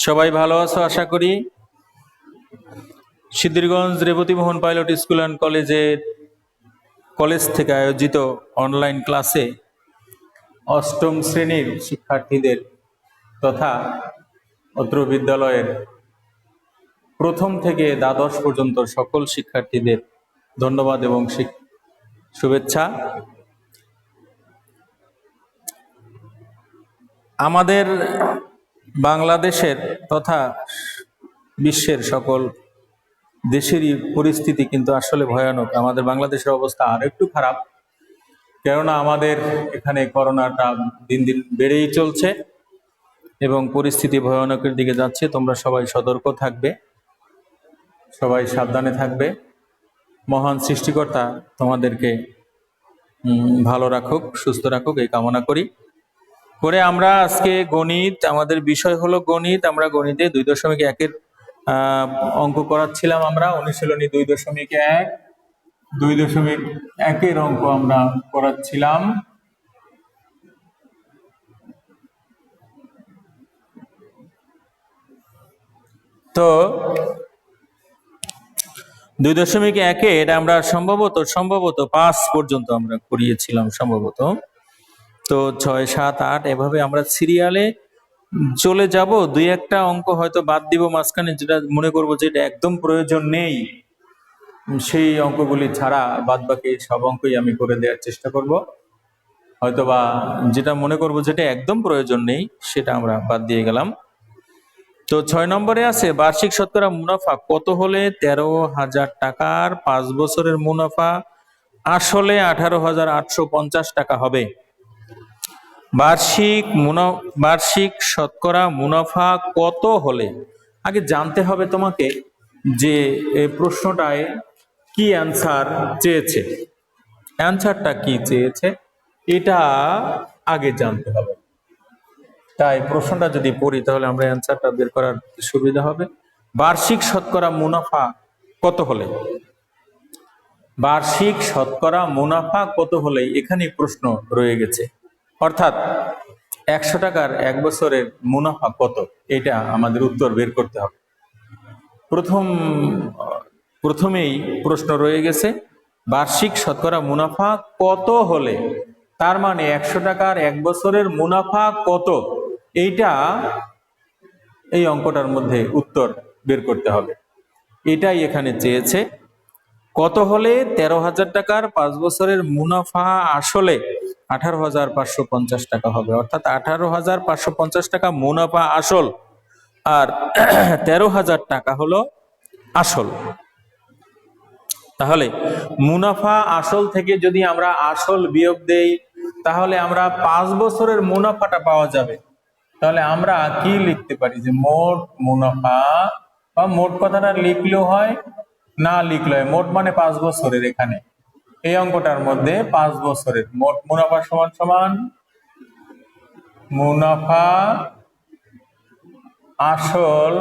সবাই ভালো আছো আশা করি। Siddhirganj Rebati Mohan pilot school and college থেকে আয়োজিত অনলাইন ক্লাসে অষ্টম শ্রেণীর শিক্ষার্থীদের তথা অত্র বিদ্যালয়ের প্রথম থেকে দ্বাদশ পর্যন্ত সকল শিক্ষার্থীদের ধন্যবাদ এবং শুভেচ্ছা। আমাদের বাংলাদেশের তথা বিশ্বের সকল দেশেরই পরিস্থিতি কিন্তু আসলে ভয়ানক। আমাদের বাংলাদেশের অবস্থা আর একটু খারাপ, কেননা আমাদের এখানে করোনাটা দিন দিন বেড়েই চলছে এবং পরিস্থিতি ভয়ানকের দিকে যাচ্ছে। তোমরা সবাই সতর্ক থাকবে, সবাই সাবধানে থাকবে। মহান সৃষ্টিকর্তা তোমাদেরকে ভালো রাখুক, সুস্থ রাখুক, এই কামনা করি। করে আমরা আজকে গণিত, আমাদের বিষয় হলো গণিত। আমরা গণিতে 2.1-এর অঙ্ক করাচ্ছিলাম। আমরা অনুশীলনী 2.1-এর অঙ্ক আমরা করাচ্ছিলাম। তো 2.1-এর আমরা সম্ভবত 5 পর্যন্ত আমরা করিয়েছিলাম সম্ভবত। তো 6, 7, 8 এভাবে আমরা সিরিয়ালে চলে যাব। 2-1টা অঙ্ক হয়তো বাদ দিব মাঝখানে, যেটা মনে করবো যে এটা একদম প্রয়োজন নেই, সেই অঙ্কগুলি ছাড়া বাদ বাকি সব অঙ্কই আমি করে দেওয়ার চেষ্টা করব। হয়তোবা যেটা মনে করবো যেটা একদম প্রয়োজন নেই সেটা আমরা বাদ দিয়ে গেলাম। তো 6 নম্বরে আছে বার্ষিক শতকরা মুনাফা কত হলে 13,000 টাকার 5 বছরের মুনাফা আসলে 18,850 টাকা হবে। বার্ষিক শতকরা মুনাফা কত হলে, আগে জানতে হবে তোমাকে যে এই প্রশ্নটায় কি অ্যান্সার চেয়েছে, অ্যান্সারটা কি চেয়েছে এটা আগে জানতে হবে। তাই প্রশ্নটা যদি পড়ি তাহলে আমরা অ্যান্সারটা বের করার সুবিধা হবে। বার্ষিক শতকরা মুনাফা কত হলে, বার্ষিক শতকরা মুনাফা কত হলে এখানে প্রশ্ন রয়ে গেছে। অর্থাৎ 100 টাকার 1 বছরের মুনাফা কত, এটা আমাদের উত্তর বের করতে হবে। প্রথমেই প্রশ্ন রয়ে গেছে বার্ষিক শতকরা মুনাফা কত হলে, তার মানে 100 টাকার 1 বছরের মুনাফা কত, এইটা এই অঙ্কটার মধ্যে উত্তর বের করতে হবে। এটাই এখানে চেয়েছে। কত হলে 13,000 টাকার 5 বছরের মুনাফা আসলে 18,550 টাকা হবে। অর্থাৎ 18,550 টাকা মুনাফা আসল, আর 13,000 টাকা হলো আসল। তাহলে মুনাফা আসল থেকে যদি আমরা আসল বিয়োগ দেই তাহলে আমরা 5 বছরের মুনাফাটা পাওয়া যাবে। তাহলে আমরা কি লিখতে পারি যে মোট মুনাফা, বা মোট কথাটা লিখলেও হয় না লিখলে হয়, মোট মানে 5 বছরের। এখানে এই অঙ্কটার মধ্যে 5 বছরের মোট মুনাফা সমান সমান মুনাফা আসল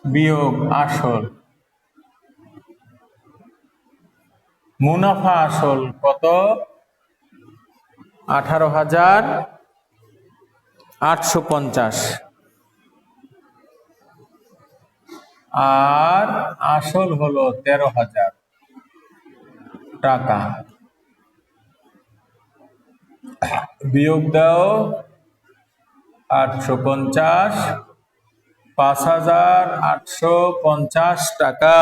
বিয়োগ আসল। মুনাফা আসল কত, 18,850, আর আসল হলো 13,000 টাকা। বিয়োগ দাও 850, 5,850 টাকা।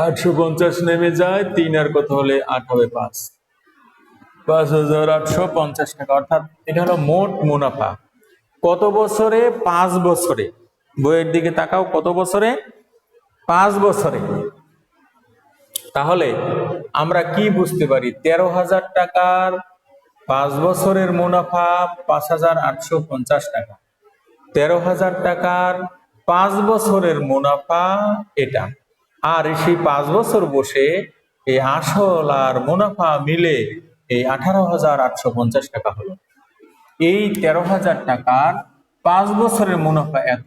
850 নেমে যায়, 3 আর কত হলে 8 হবে 5, 5,850 টাকা। অর্থাৎ এটা হলো মোট মুনাফা। কত বছরে? 5 বছরে। বইয়ের দিকে তাকাও, কত বছরে? 5 বছরে। তাহলে আমরা কি বুঝতে পারি? 13,000 টাকার 5 বছরের মুনাফা 5,850 টাকা। 13,000 টাকার 5 বছরের মুনাফা এটা, আর সেই 5 বছর বসে এই আসল আর মুনাফা মিলে এই 18,850 টাকা হলো। এই 13,000 টাকার 5 বছরের মুনাফা এত,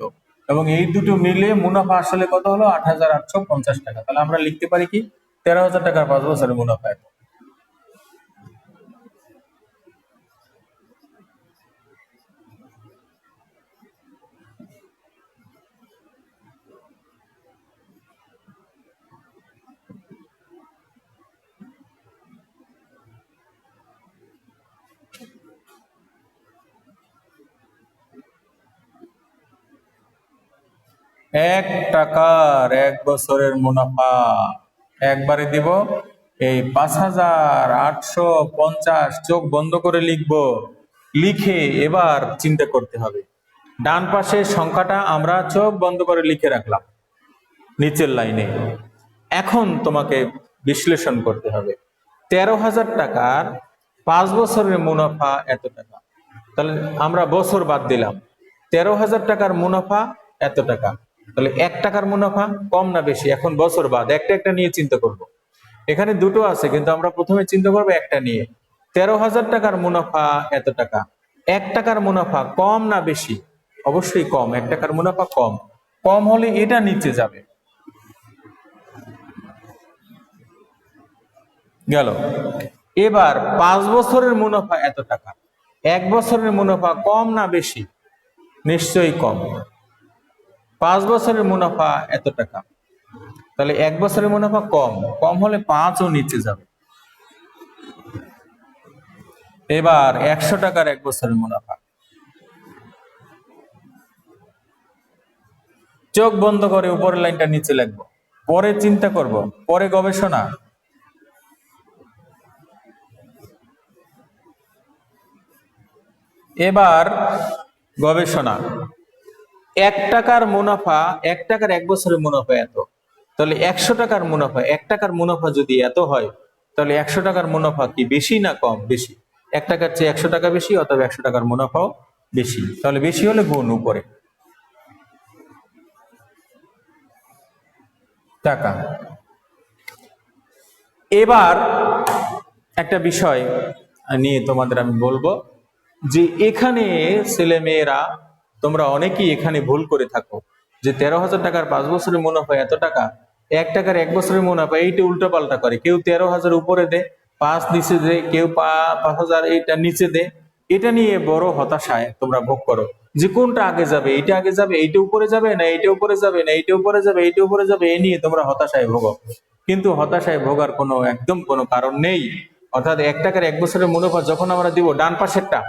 এবং এই দুটো মিলে মুনাফা আসলে কত হলো? 8,850 টাকা। তাহলে আমরা লিখতে পারি কি 13,000 টাকার 5 বছরের মুনাফা এত। 1 টাকার 1 বছরের মুনাফা একবারে দিব এই 5,850। চোখ বন্ধ করে লিখবো, লিখে এবার চিন্তা করতে হবে। ডান পাশের সংখ্যাটা আমরা চোখ বন্ধ করে লিখে রাখলাম নিচের লাইনে। এখন তোমাকে বিশ্লেষণ করতে হবে। 13,000 টাকার 5 বছরের মুনাফা এত টাকা, তাহলে আমরা বছর বাদ দিলাম। 13,000 টাকার মুনাফা এত টাকা, তাহলে 1 টাকার মুনাফা কম না বেশি? এখন বছর বাদ একটা একটা নিয়ে চিন্তা করব। এখানে দুটো আছে কিন্তু আমরা প্রথমে চিন্তা করবো একটা নিয়ে। 13,000 টাকার মুনাফা এত টাকা, 1 টাকার মুনাফা কম না বেশি? অবশ্যই কম, 1 টাকার মুনাফা কম। কম হলে এটা নিচে যাবে, গেল। এবার 5 বছরের মুনাফা এত টাকা, 1 বছরের মুনাফা কম না বেশি? নিশ্চয়ই কম। 5 বছরের মুনাফা এত টাকা, তাহলে 1 বছরের মুনাফা কম, কম হলে 5ও নিচে যাবে। এবার 100 টাকার 1 বছরের মুনাফা, চোখ বন্ধ করে উপরের লাইনটা নিচে লিখবো, পরে চিন্তা করব, পরে গবেষণা। এবার গবেষণা। 1 টাকার মুনাফা, 1 টাকার 1 বছরের মুনাফা এত, তাহলে 100 টাকার মুনাফা, 1 টাকার মুনাফা যদি এত হয় তাহলে 100 টাকার মুনাফা কি বেশি না কম? বেশি। 1 টাকার চেয়ে 100 টাকা বেশি, অথবা 100 টাকার মুনাফাও বেশি। তাহলে বেশি হলে গুণ উপরে টাকা। এবার একটা বিষয় নিয়ে তোমাদের আমি বলবো, যে এখানে ছেলে মেয়েরা তোমরা অনেকেই এখানে ভুল করে থাকো, যে 13,000 টাকার 5 বছরের মুনাফা এত টাকা, 1 টাকার 1 বছরের মুনাফা, এইটা উল্টো পাল্টা করে। কেউ 13,000 উপরে দে, 5 নিচে দে, কেউ 5,000 এইটা নিচে দে। এটা নিয়ে বড় হতাশায় তোমরা ভোগ করো, যে কোনটা আগে যাবে, এইটা আগে যাবে, এইটা উপরে যাবে, না এইটা উপরে যাবে, না এইটা উপরে যাবে, এইটা উপরে যাবে, এই নিয়ে তোমরা হতাশায় ভোগো। কিন্তু হতাশায় ভোগার একদম কোনো কারণ নেই। অর্থাৎ 1 টাকার 1 বছরের মুনাফা যখন আমরা দিব, ডান পাশেরটা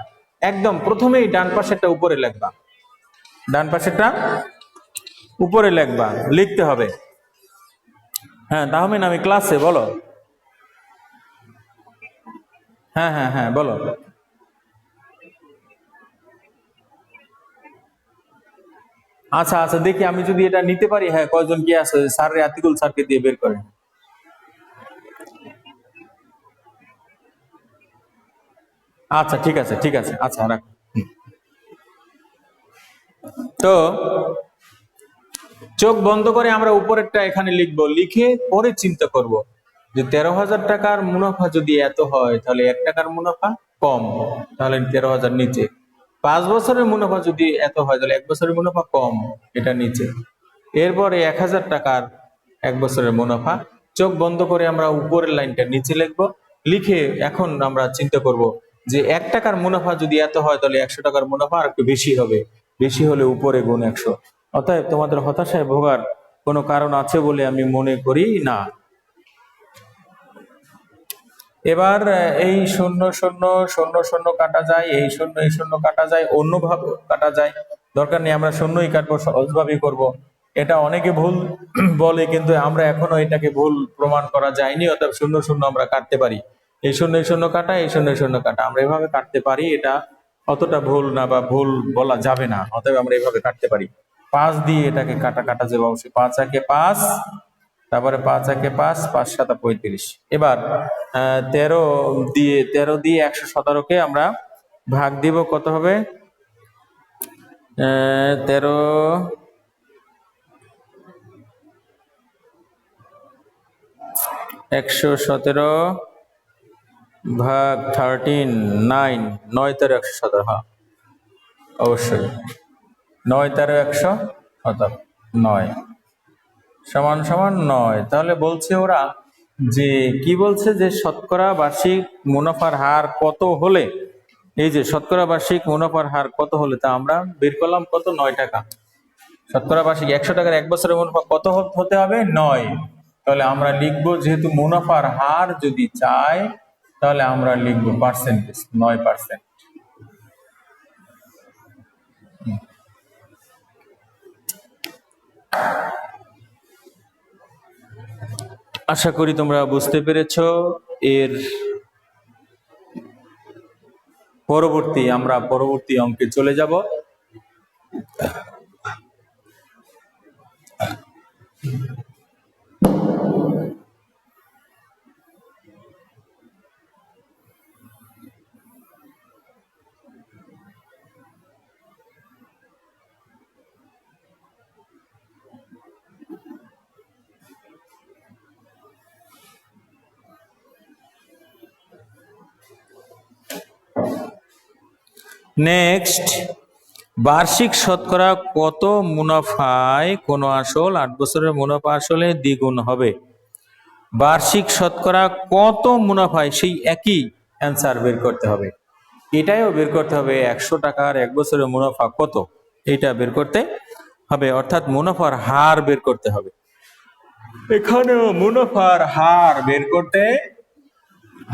একদম প্রথমেই ডান পাশেরটা উপরে লিখবা, ডান পাশেরটা উপরে লিখবা, লিখতে হবে। হ্যাঁ তাহমিন, আমি ক্লাসে, বলো। হ্যাঁ হ্যাঁ হ্যাঁ বলো। আচ্ছা আচ্ছা, দেখি আমি যদি এটা নিতে পারি। হ্যাঁ, কয়জন কি আছে? স্যার আতিকুল স্যারকে দিয়ে বের করেন। আচ্ছা ঠিক আছে, ঠিক আছে, আচ্ছা রাখ। তো চোখ বন্ধ করে আমরা উপরেরটা এখানে লিখবো, লিখে পরে চিন্তা করব যে 13,000 টাকার মুনাফা যদি এত হয় তাহলে 1 টাকার মুনাফা কম, তাহলে 13,000 নিচে। 5 বছরের মুনাফা যদি এত হয় তাহলে 1 বছরের মুনাফা কম, এটা নিচে। এরপরে 1,000 টাকার 1 বছরের মুনাফা, চোখ বন্ধ করে আমরা উপরের লাইনটা নিচে লিখবো, লিখে এখন আমরা চিন্তা করব যে 1 টাকার মুনাফা যদি এত হয় তাহলে 100 টাকার মুনাফা আর একটু বেশি হবে, বেশি হলে উপরে গুণ 100। অতএব তোমাদের হতাশায় ভোগার কোনো কারণ আছে বলে আমি মনে করি না। এবার এই শূন্য শূন্য শূন্য শূন্য কাটা যায়, এই শূন্য কাটা যায়, অন্যভাবে কাটা যায়, দরকার নেই আমরা শূন্যই কাটবো, সহজভাবেই করব। এটা অনেকে ভুল বলে, কিন্তু আমরা এখনো এটাকে ভুল প্রমাণ করা যায়নি। অর্থাৎ শূন্য শূন্য আমরা কাটতে পারি, এই শূন্য কাটা, এই শূন্য কাটা, আমরা এভাবে কাটতে পারি। এটা অতটা ভুল না, বা ভুল বলা যাবে না। অতএব আমরা এভাবে কাটতে পারি। 5 দিয়ে এটাকে কাটা কাটা যাবে অবশ্যই। 5 একে 5, তারপরে 5 একে 5, 5 7 35। এবার 13 দিয়ে 117কে আমরা ভাগ দিব, কত হবে? 13 117 ভাগ 13 9, 9 13 117। হ্যাঁ অবশ্যই, 9 13 117, 9 সমান সমান 9। তাহলে বলছে ওরা, যে কি বলছে, যে শতকরা বার্ষিক মুনাফার হার কত হলে, এই যে শতকরা বার্ষিক মুনাফার হার কত হলে, তা আমরা বের করলাম কত? 9 টাকা। শতকরা বার্ষিক 100 টাকার 1 বছরের মুনাফা কত হতে হবে? 9। তাহলে আমরা লিখবো, যেহেতু মুনাফার হার যদি চাই তাহলে আমরা লিখবো পার্সেন্টেজ, 9%। আশা করি তোমরা বুঝতে পেরেছো। এর আমরা পরবর্তী অঙ্কে চলে যাব। নেক্সট, বার্ষিক শতকরা কত মুনাফায় কোন আসল 8 বছরের মুনাফা আসলে দ্বিগুণ হবে? বার্ষিক শতকরা কত মুনাফায় সেই একই অ্যান্সার বের করতে হবে। এটাইও বের করতে হবে 100 টাকার 1 বছরের মুনাফা কত, এটা বের করতে হবে, অর্থাৎ মুনাফার হার বের করতে হবে। এখানেও মুনাফার হার বের করতে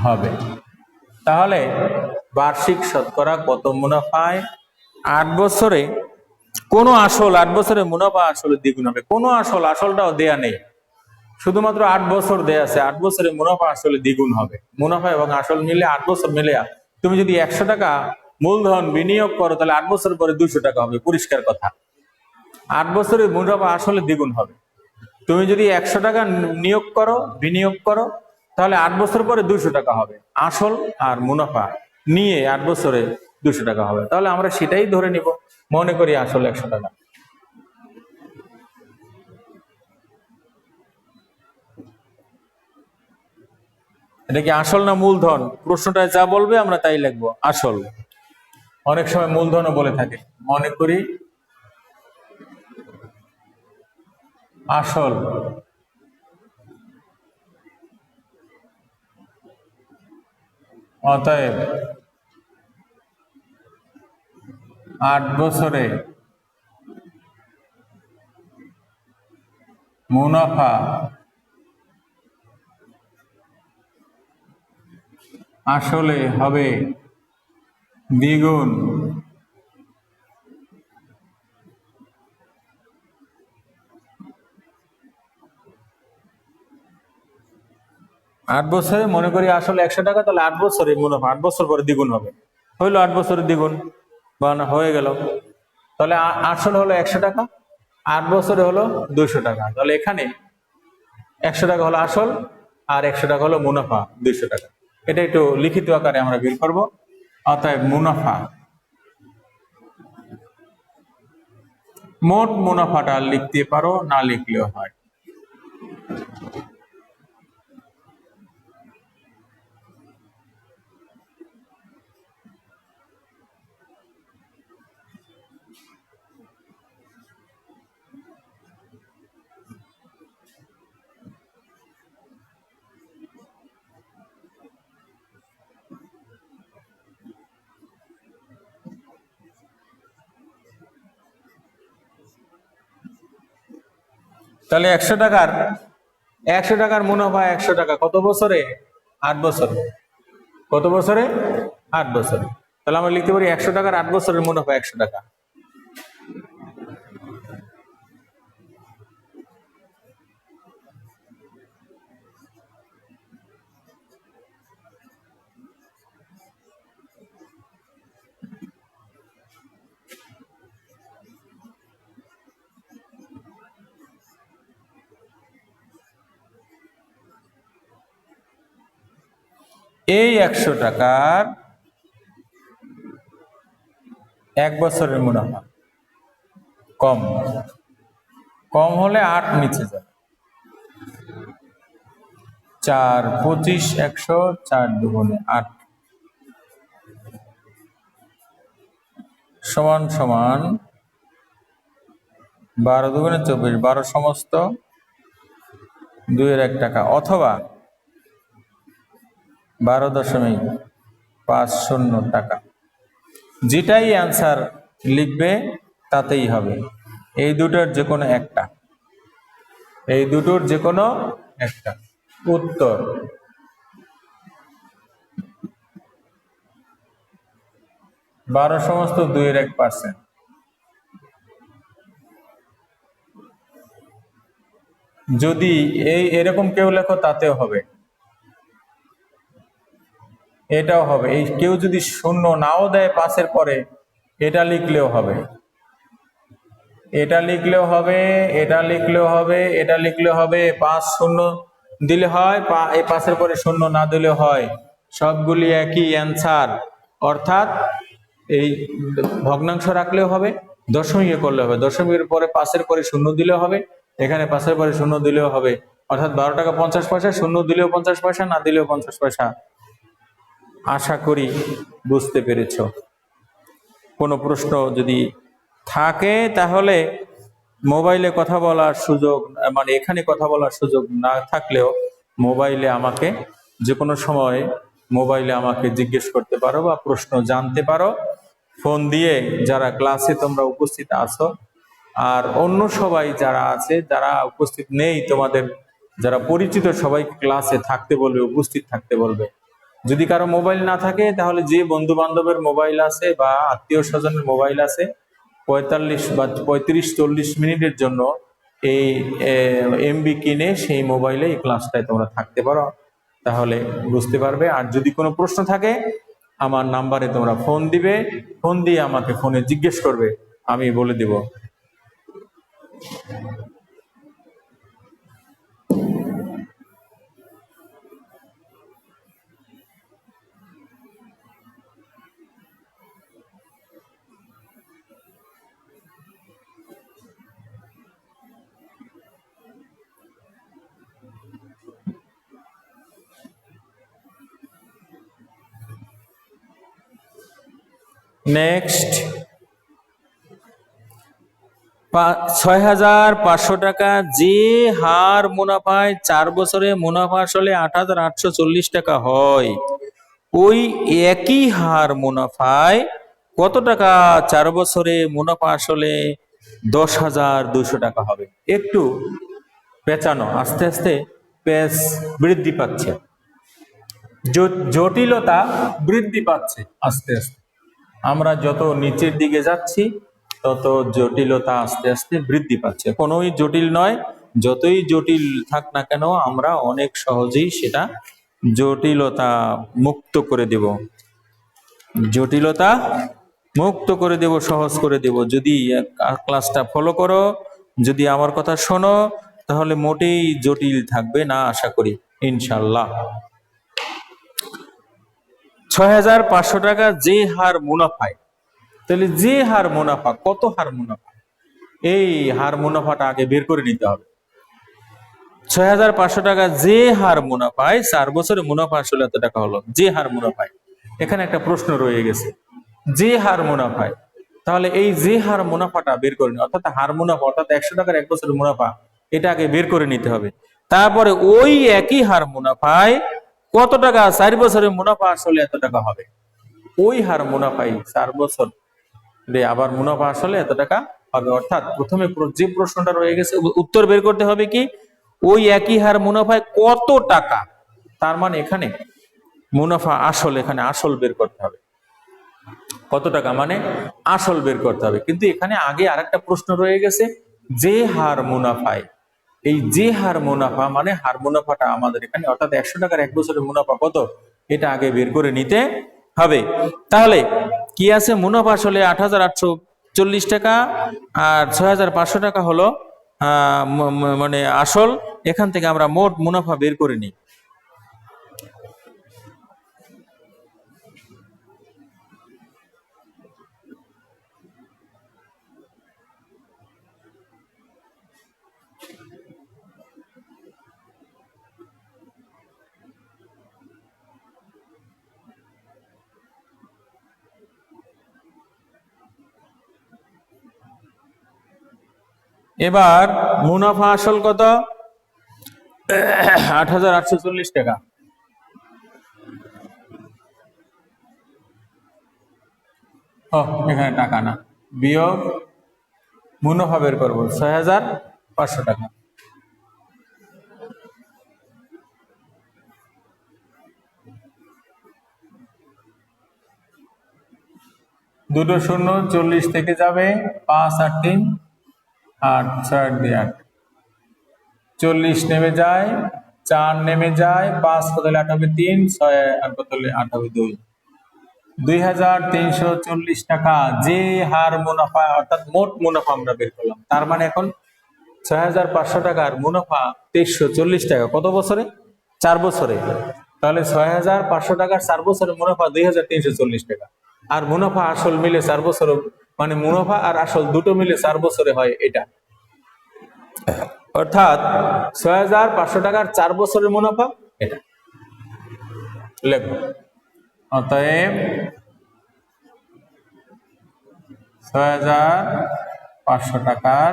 হবে। তাহলে বার্ষিক শতকরা কত মুনাফায় 8 বছরে কোন আসল 8 বছরের মুনাফা আসলে দ্বিগুণ হবে। কোন আসলটাও দেয়া নেই, শুধুমাত্র 8 বছর দেয়া আছে। 8 বছরে মুনাফা আসলে দ্বিগুণ হবে। মুনাফা এবং আসল মিলে 8 বছর মিলে তুমি যদি 100 টাকা মূলধন বিনিয়োগ করো তাহলে 8 বছর পরে 200 টাকা হবে, পরিষ্কার কথা। 8 বছরের মুনাফা আসলে দ্বিগুণ হবে। তুমি যদি 100 টাকা বিনিয়োগ করো তাহলে 8 বছর পরে 200 টাকা হবে। আসল আর মুনাফা নিয়ে 8 বছরে 200 টাকা হবে। তাহলে আমরা সেটাই ধরে নিব, মনে করি আসল 100 টাকা। এটা কি আসল না মূলধন? প্রশ্নটায় যা বলবে আমরা তাই লিখবো, আসল। অনেক সময় মূলধনও বলে থাকে, মনে করি আসল। অতএব 8 বছরে মুনাফা আসলে হবে দ্বিগুণ। আট বছরে মনে করি আসলে 100 টাকা, তাহলে 8 বছরে মুনাফা 8 বছর পরে দ্বিগুণ হবে। হইলো 8 বছরে দ্বিগুণ, বা হয়ে গেল। তাহলে আসলে হলো 100 টাকা, 8 বছরে হলো 200 টাকা। তাহলে এখানে 100 টাকা হলো আসল আর 100 টাকা হলো মুনাফা 200 টাকা। এটা একটু লিখিত আকারে আমরা বের করব। অতএব মুনাফা, মোট মুনাফাটা লিখতে পারো, না লিখলেও হয়। তাহলে 100 টাকার মুনাফা 100 টাকা কত বছরে? 8 বছরে। কত বছরে? 8 বছরে। তাহলে আমরা লিখতে পারি 100 টাকার 8 বছরের মুনাফা 100 টাকা। এই 100 টাকার 1 বছরের মুনাফা কম হলে 8 নিচে যাবে। 4 25 100, 4 দুগুণে 8 সমান সমান 12 দুগুণে 24, 12 সমস্ত 2 এর 1 টাকা, অথবা 12.50 টাকা। যেটাই অ্যান্সার লিখবে তাতেই হবে। এই দুটোর যে কোনো একটা, উত্তর। বারো সমস্ত 2 এর 1%। যদি এরকম কেউ লেখো তাতেও হবে, এটাও হবে। এই কেউ যদি শূন্য নাও দেয় পাশের পরে, এটা লিখলেও হবে, এটা লিখলেও হবে, এটা লিখলেও হবে, এটা লিখলেও হবে। 5 শূন্য দিলে হয়, এই পাশের পরে শূন্য না দিলে হয়, সবগুলি একই অ্যান্সার। অর্থাৎ এই ভগ্নাংশ রাখলেও হবে, দশমিকে করলে হবে, দশমিকের পরে পাশের পরে শূন্য দিলেও হবে, এখানে পাশের পরে শূন্য দিলেও হবে। অর্থাৎ 12 টাকা 50 পয়সা, শূন্য দিলেও 50 পয়সা, না দিলেও 50 পয়সা। আশা করি বুঝতে পেরেছ। কোনো প্রশ্ন যদি থাকে তাহলে মোবাইলে কথা বলার সুযোগ, মানে এখানে কথা বলার সুযোগ না থাকলেও মোবাইলে আমাকে যে কোনো সময় মোবাইলে আমাকে জিজ্ঞেস করতে পারো বা প্রশ্ন জানতে পারো ফোন দিয়ে, যারা ক্লাসে তোমরা উপস্থিত আছো। আর অন্য সবাই যারা আছে, যারা উপস্থিত নেই, তোমাদের যারা পরিচিত সবাইকে ক্লাসে থাকতে বলবে, উপস্থিত থাকতে বলবে। যদি কারো মোবাইল না থাকে তাহলে যে বন্ধু বান্ধবের মোবাইল আছে বা আত্মীয় স্বজনের মোবাইল আছে, 45 বা 35-40 মিনিটের জন্য এই এমবি কিনে সেই মোবাইলে এই ক্লাসটায় তোমরা থাকতে পারো, তাহলে বুঝতে পারবে। আর যদি কোনো প্রশ্ন থাকে আমার নাম্বারে তোমরা ফোন দিবে, ফোন দিয়ে আমাকে ফোনে জিজ্ঞেস করবে, আমি বলে দিব। নেক্সট, 6,500 টাকা যে হার মুনাফায় 4 বছরে মুনাফা আসলে 8,840 টাকা হয়, ওই একই হার মুনাফায় কত টাকা 4 বছরে মুনাফা আসলে 10,200 টাকা হবে? একটু পেঁচানো, আস্তে আস্তে পেস বৃদ্ধি পাচ্ছে, জটিলতা বৃদ্ধি পাচ্ছে আস্তে আস্তে। আমরা যত নিচের দিকে যাচ্ছি তত জটিলতা আস্তে আস্তে বৃদ্ধি পাচ্ছে। কোনোই জটিল নয়, যতই জটিল থাক না কেন আমরা অনেক সহজেই সেটা জটিলতা মুক্ত করে দেব, জটিলতা মুক্ত করে দেব, সহজ করে দেব। যদি ক্লাসটা ফলো করো, যদি আমার কথা শোনো, তাহলে মোটেই জটিল থাকবে না আশা করি, ইনশাল্লাহ। 6,500 টাকা যে হার মুনাফায়, তাহলে যে হার মুনাফা, কত হার মুনাফা, এই হার মুনাফাটা আগে বের করে নিতে হবে। 6,500 টাকা যে হার মুনাফায় 4 বছরে মুনাফা আসলে এত টাকা হলো, যে হার মুনাফায়। এখানে একটা প্রশ্ন রয়ে গেছে, যে হার মুনাফায়, তাহলে এই যে হার মুনাফাটা বের করে নিতে, অর্থাৎ হার মুনাফা, অর্থাৎ 100 টাকার 1 বছরের মুনাফা, এটা আগে বের করে নিতে হবে। তারপরে ওই একই হার মুনাফায় কত টাকা 4 বছরের মুনাফা আসলে এত টাকা হবে, ওই হার মুনাফাই 4 বছর আবার মুনাফা আসলে এত টাকা হবে। অর্থাৎ প্রথমে যে প্রশ্নটা রয়ে গেছে উত্তর বের করতে হবে কি, ওই একই হার মুনাফায় কত টাকা, তার মানে এখানে মুনাফা আসল, এখানে আসল বের করতে হবে, কত টাকা মানে আসল বের করতে হবে। কিন্তু এখানে আগে আরেকটা প্রশ্ন রয়ে গেছে, যে হার মুনাফায়, এই যে হার মুনাফা মানে হার মুনাফাটা আমাদের এখানে, অর্থাৎ 100 টাকার 1 বছরের মুনাফা কত, এটা আগে বের করে নিতে হবে। তাহলে কি আছে, মুনাফা আসলে 8,840 টাকা, আর 6,500 টাকা হলো মানে আসল। এখান থেকে আমরা মোট মুনাফা বের করে নিই। এবার মুনাফা আসল কত, 8,840 টাকা। এখানে টাকা না, বিয়োগ মুনাফা বের করবো 6,500 টাকা। দুটো শূন্য 40 থেকে যাবে, 5 আর 3 8, 6 আর 2 8, 40 নেমে যায়, 4 নেমে যায়, 5 কত হলে 8 হবে 3, 6 আর কত হলে 8 হবে 2। 2340 টাকা যে হার মুনাফা, অর্থাৎ মোট মুনাফা আমরা বের করলাম। তার মানে এখন 6500 টাকার মুনাফা 2340 টাকা কত বছরে? 4 বছরে। তাহলে 6500 টাকার 4 বছরের মুনাফা 2340 টাকা। আর মুনাফা আসল মিলে 4 বছর, মানে মুনাফা আর আসল দুটো মিলে 4 বছরে হয় এটা। অর্থাৎ 6500 টাকার 4 বছরের মুনাফা এটা লেখো। অতএব 6500 টাকার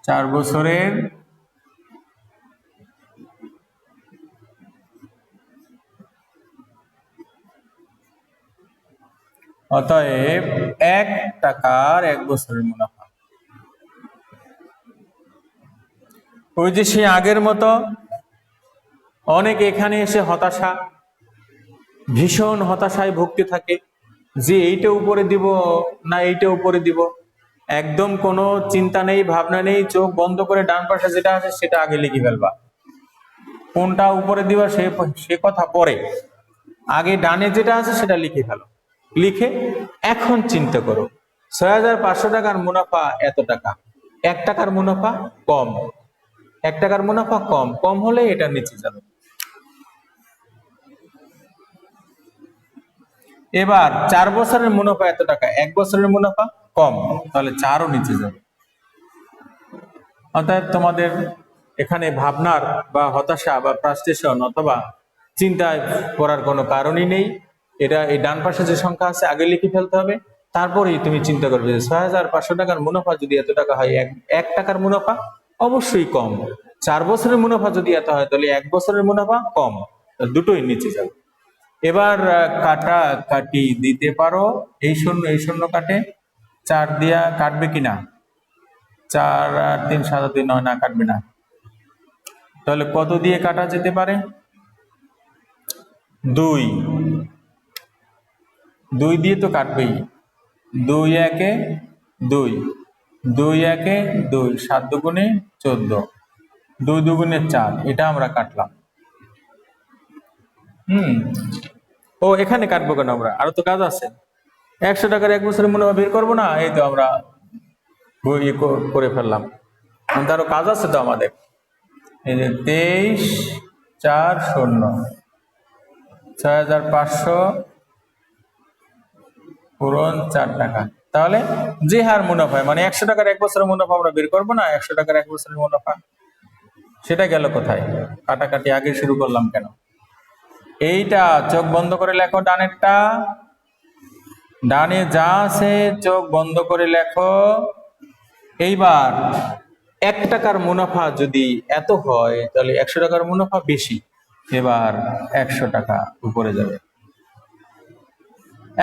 4 বছরের অতএব 1 টাকার 1 বছরের মুনাফা। ওই যে সে আগের মতো অনেক এখানে এসে হতাশা, ভীষণ হতাশায় ভুগতে থাকে যে এইটা উপরে দিব না এইটা উপরে দিব, একদম কোনো চিন্তা নেই, ভাবনা নেই, চোখ বন্ধ করে ডান পাশে যেটা আছে সেটা আগে লিখে ফেলবা। কোনটা উপরে দিবা সে কথা পরে, আগে ডানে যেটা আছে সেটা লিখে ফেলো। লিখে এখন চিন্তা করো 6500 টাকার মুনাফা এত টাকা, 1 টাকার মুনাফা কম, 1 টাকার মুনাফা কম, কম হলে এটা নিচে যাবে। এবার 4 বছরের মুনাফা এত টাকা, 1 বছরের মুনাফা কম, তাহলে 4ও নিচে যাবে। অর্থাৎ তোমাদের এখানে ভাবনার বা হতাশা বা ফ্রাস্ট্রেশন অথবা চিন্তায় পড়ার কোনো কারণই নেই। এটা এই ডান পাশে যে সংখ্যা আছে আগে লিখে ফেলতে হবে, তারপরেই তুমি চিন্তা করবে যে 6500 টাকার মুনাফা যদি এত টাকা হয়, 1 টাকার মুনাফা অবশ্যই কম। 4 বছরের মুনাফা যদি এত হয় তাহলে 1 বছরের মুনাফা কম, দুটোই নিচে যাবে। এবার কাটা কাটি দিতে পারো, এই শূন্য কাটে, 4 দিয়া কাটবে কিনা? 4 আর 3 7 3 9 না, কাটবে না। তাহলে কত দিয়ে কাটা যেতে পারে? 2 দিয়ে তো কাটবেই। 2 একে 2, 2 একে 2, 7 দুগুণে 14, 2 দুগুণে 4, এটা আমরা কাটলাম। ও এখানে কাটবো কেন আমরা? আরো তো কাজ আছে। 100 টাকার 1 বছরের মুনাফা বের করবো না? এই তো আমরা করে ফেললাম। আরো কাজ আছে তো আমাদের। এই যে 23 4 0, 6500 পূরণ 4 টাকা। তাহলে যে হার মুনাফা, মানে 100 টাকার 1 বছরের মুনাফা আমরা বের করবো না, 100 টাকার 1 বছরের মুনাফা, সেটা গেল কোথায়? কাটাকাটি আগে শুরু করলাম কেন? এইটা চোখ বন্ধ করে লেখো, ডানেরটা, ডানে যা আছে চোখ বন্ধ করে লেখো। এইবার 1 টাকার মুনাফা যদি এত হয় তাহলে 100 টাকার মুনাফা বেশি, এবার 100 টাকা উপরে যাবে।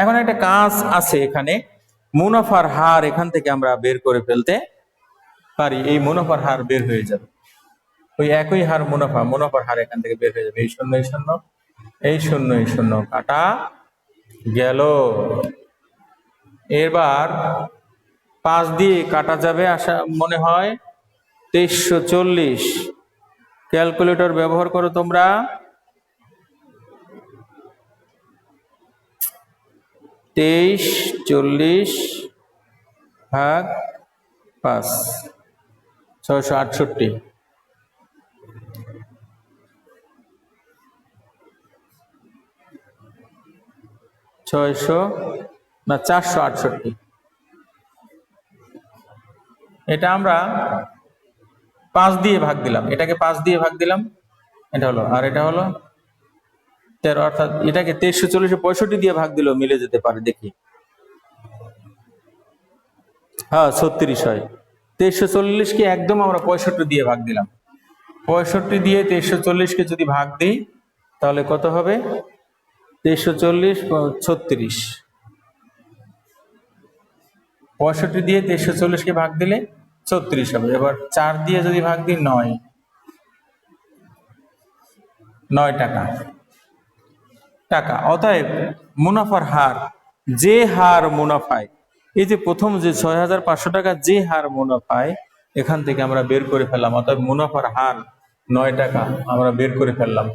এখন একটা কাজ আছে এখানে, মুনাফার হার এখান থেকে আমরা বের করে ফেলতে পারি। এই মুনাফার হার বের হয়ে যাবে, ওই একই হার মুনাফার হার এখান থেকে বের হয়ে যাবে। এই শূন্য এই শূন্য, এই শূন্য এই শূন্য কাটা গেল। এবার 5 দিয়ে কাটা যাবে আশা মনে হয় 2340। ক্যালকুলেটর ব্যবহার করো তোমরা। 2340 ভাগ 5, 668। 468। এটা আমরা 5 দিয়ে ভাগ দিলাম, এটাকে 5 দিয়ে ভাগ দিলাম, এটা হলো, আর এটা হলো 13, অর্থাৎ এটাকে 2340 65 দিয়ে ভাগ দিলেও মিলে যেতে পারে, দেখি। হ্যাঁ 36 হয়। 2340 কে একদম আমরা 65 দিয়ে ভাগ দিলাম। 65 দিয়ে 2340 যদি ভাগ দিই তাহলে কত হবে? 2340 36, 65 দিয়ে 2340 কে ভাগ দিলে 36 হবে। এবার 4 দিয়ে যদি ভাগ দিই 9 টাকা। অতএব মুনাফার হার, যে হার মুনাফায় এই যে প্রথম যে 6,500 টাকা যে হার মুনাফায়, এখান থেকে আমরা বের করে ফেললাম, অর্থাৎ মুনাফার হার 9 টাকা আমরা বের করে ফেললাম।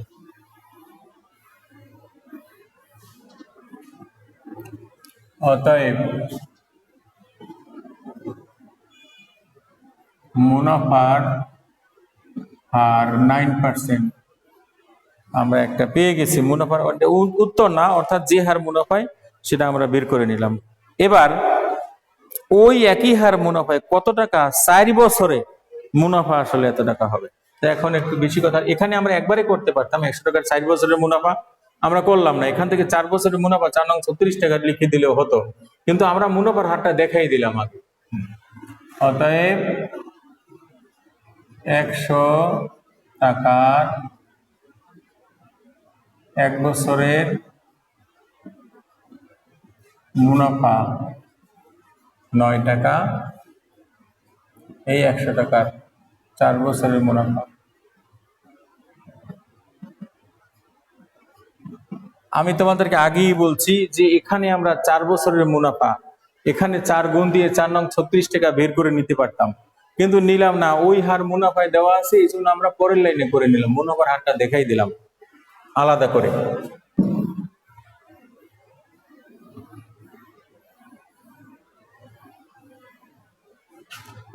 অতএব মুনাফার হার 9%, আমরা একটা পেয়ে গেছি। মুনাফার উত্তর না, অর্থাৎ যে হার মুনাফায় সেটা আমরা বের করে নিলাম। এবার ওই একই হার মুনাফায় কত টাকা 4 বছরে মুনাফা আসলে এত টাকা হবে। তো এখন একটু বেশি কথা, এখানে আমরা একবারে করতে পারতাম 100 টাকার 4 বছরের মুনাফা, আমরা করলাম না। এখান থেকে 4 বছরের মুনাফা 4 নং 36 টাকা লিখে দিলেও হতো, কিন্তু আমরা মুনাফার হারটা দেখাই দিলাম আগে। অতএব 100 টাকার 1 বছরের মুনাফা 9 টাকা, এই 100 টাকার 4 বছরের মুনাফা। আমি তোমাদেরকে আগেই বলছি যে এখানে আমরা 4 বছরের মুনাফা, এখানে 4 গুণ দিয়ে 4 নং 36 টাকা বের করে নিতে পারতাম, কিন্তু নিলাম না। ওই হার মুনাফায় দেওয়া আছে, এই জন্য আমরা পরের লাইনে করে নিলাম, মুনাফার হারটা দেখাই দিলাম আলাদা করে।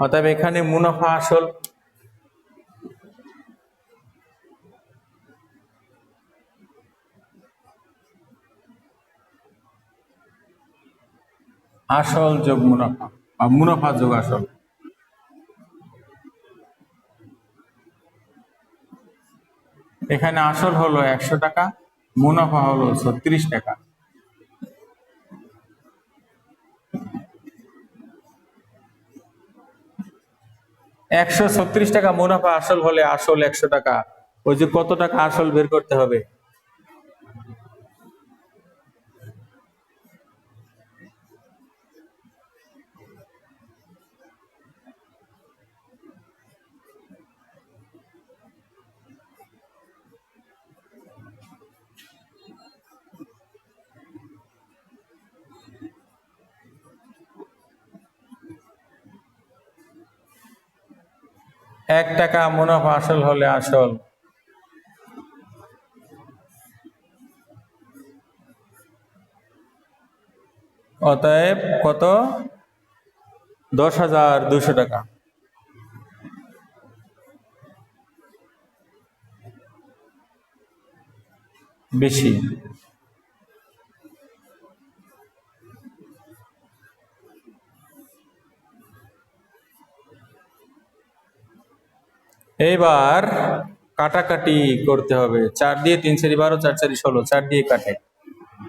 অতএব এখানে মুনাফা আসল আসল যোগ মুনাফা, বা মুনাফা যোগ আসল। এখানে আসল হলো 100 টাকা, মুনাফা হলো 36 টাকা। $136 টাকা মুনাফা আসল হলে আসল 100 টাকা, ওই যে কত টাকা আসল বের করতে হবে? $1 মুনাফা আসল হলে আসল অতএব কত? 10,200 টাকা। বেশি। এইবার কাটাকাটি করতে হবে। 4 দিয়ে 3 4 12, 4 4 16, 4 দিয়ে কাটে।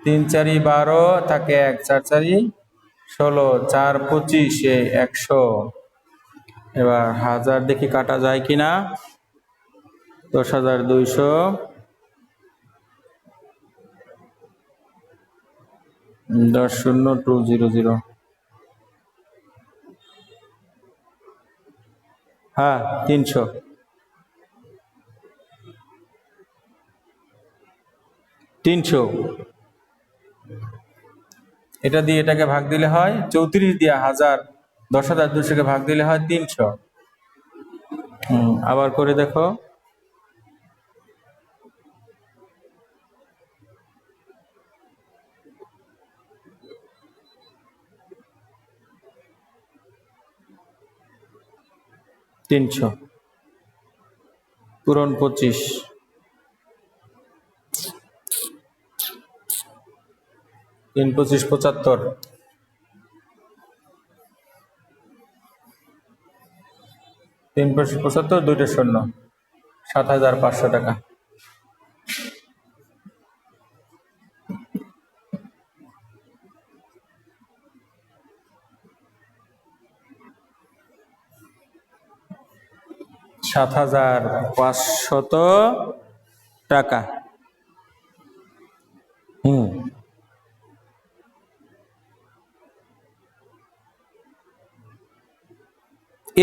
3 4 12 থাকে 1, 4 4 16, 4 25 100। এবার 1000 দেখি কাটা যায় কিনা। 10,200, 10,200। হ্যাঁ 300। 300 এটা দিয়ে এটাকে ভাগ দিলে হয় 34 দিয়ে 1000, 10,200 ভাগ দিলে হয় 300। আবার করে দেখো। তিনশো পূরণ 25, 3 25 75, 3 25 75, 2টা শূন্য, 7,500 টাকা। টাকা।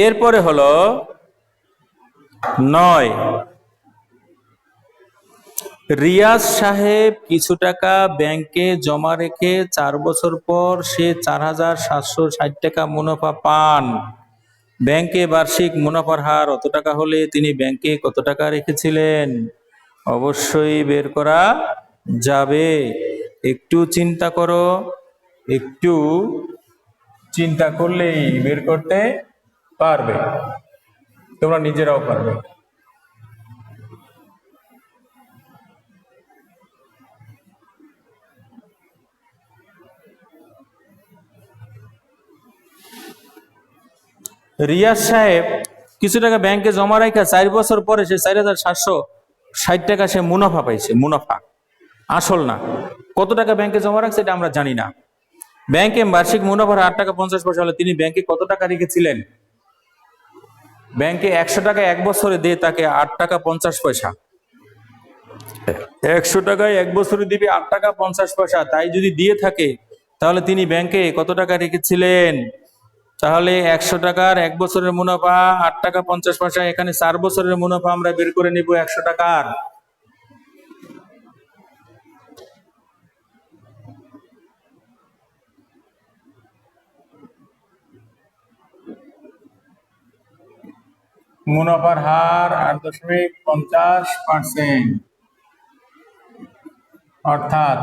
এরপরে হলো 9। রিয়াজ সাহেব কিছু টাকা ব্যাংকে জমা রেখে 4 বছর পর সে 4,760 টাকা মুনাফা পান। ব্যাংকে বার্ষিক মুনাফার হার অত টাকা হলে তিনি ব্যাংকে কত টাকা রেখেছিলেন? অবশ্যই বের করা যাবে। একটু চিন্তা করো, একটু চিন্তা করলেই বের করতে পারবে, তোমরা নিজেরাও পারবে। রিয়াজ সাহেব কিছু টাকা ব্যাংকে জমা রাখা 4 বছর পরে সে 4,760 টাকা সে মুনাফা পাইছে। মুনাফা, আসল না। কত টাকা ব্যাংকে জমা রাখছে এটা আমরা জানি না। ব্যাংকে বার্ষিক মুনাফার 8 টাকা 50 পয়সা হলে তিনি ব্যাংকে কত টাকা রেখেছিলেন? ব্যাংকে 100 টাকা 1 বছরে দিয়ে তাকে 8 টাকা 50 পয়সা। 100 টাকায় 1 বছরে দিবে 8 টাকা 50 পয়সা। তাই যদি দিয়ে থাকে তাহলে তিনি ব্যাংকে কত টাকা রেখেছিলেন? তাহলে 100 টাকার 1 বছরের মুনাফা 8 টাকা 50 পয়সা। এখানে 4 বছরের মুনাফা আমরা বের করে নিব 100 টাকার। মুনাফার হার 8.50%, অর্থাৎ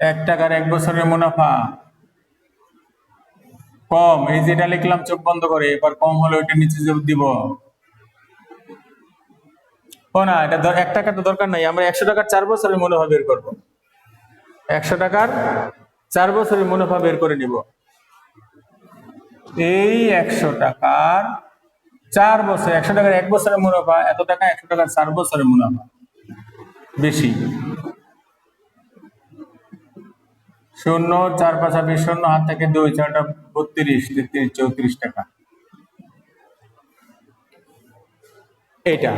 ৳1 1 বছরের মুনাফা কম। এই যেটা লিখলাম চোখ বন্ধ করে, এবার কম হলে ওইটা নিচে দিব। ও না, এটা 1 টাকার তো দরকার নাই, আমরা 100 টাকার 4 বছরের মুনাফা বের করব। 100 টাকার 4 বছরের মুনাফা বের করে নিব। এই 100 টাকার 4 বছর, 100 টাকার 1 বছরের মুনাফা এত টাকা, 100 টাকার 4 বছরের মুনাফা বেশি। 0 4 5 20, 0 হাত থেকে 2 4 32 33 34 টাকা। এটা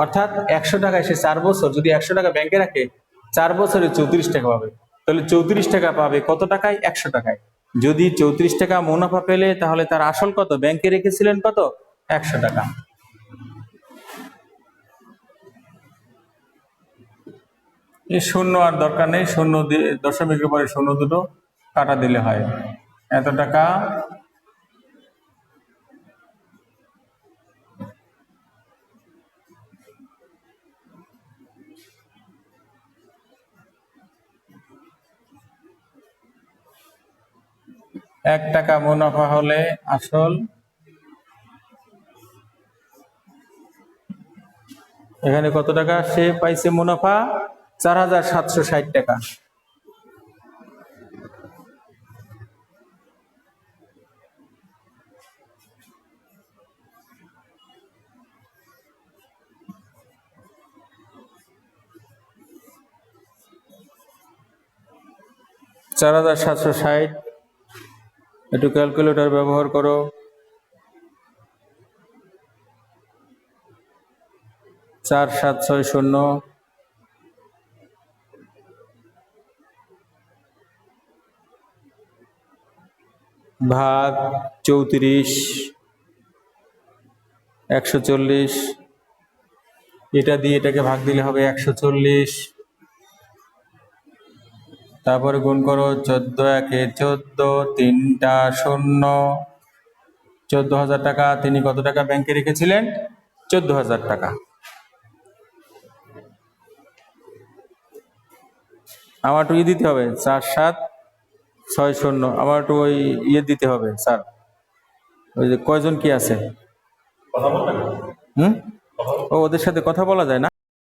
অর্থাৎ 100 টাকায় সে 4 বছর, যদি 100 টাকা ব্যাংকে রাখে 4 বছরে 34 টাকা পাবে। তাহলে 34 টাকা পাবে কত টাকায়? 100 টাকায়। যদি 34 টাকা মুনাফা পেলে তাহলে তার আসল কত? ব্যাংকে রেখেছিলেন কত? 100 টাকা। এই শূন্য আর দরকার নেই, শূন্য দিয়ে দশমিকের পরে শূন্য দুটো কাটা দিলে হয়। এত টাকা ৳1 মুনাফা হলে আসল, এখানে কত টাকা সে পাইছে মুনাফা? 4,760 টাকা। $4,760, একটু ক্যালকুলেটর ব্যবহার করো। 4760 ভাগ 34 140, এটা দিয়ে এটাকে ভাগ দিলে হবে 140। তারপরে গুণ করো 14 একে 14, 3টা 0, 14,000 টাকা। তিনি কত টাকা ব্যাংকে রেখেছিলেন? 14,000 টাকা। আমার একটু দিতে হবে 4760, আমার একটু ওই দিতে হবে স্যার। ওই যে কয়জন কি আছে, ও ওদের সাথে কথা বলা যায় না?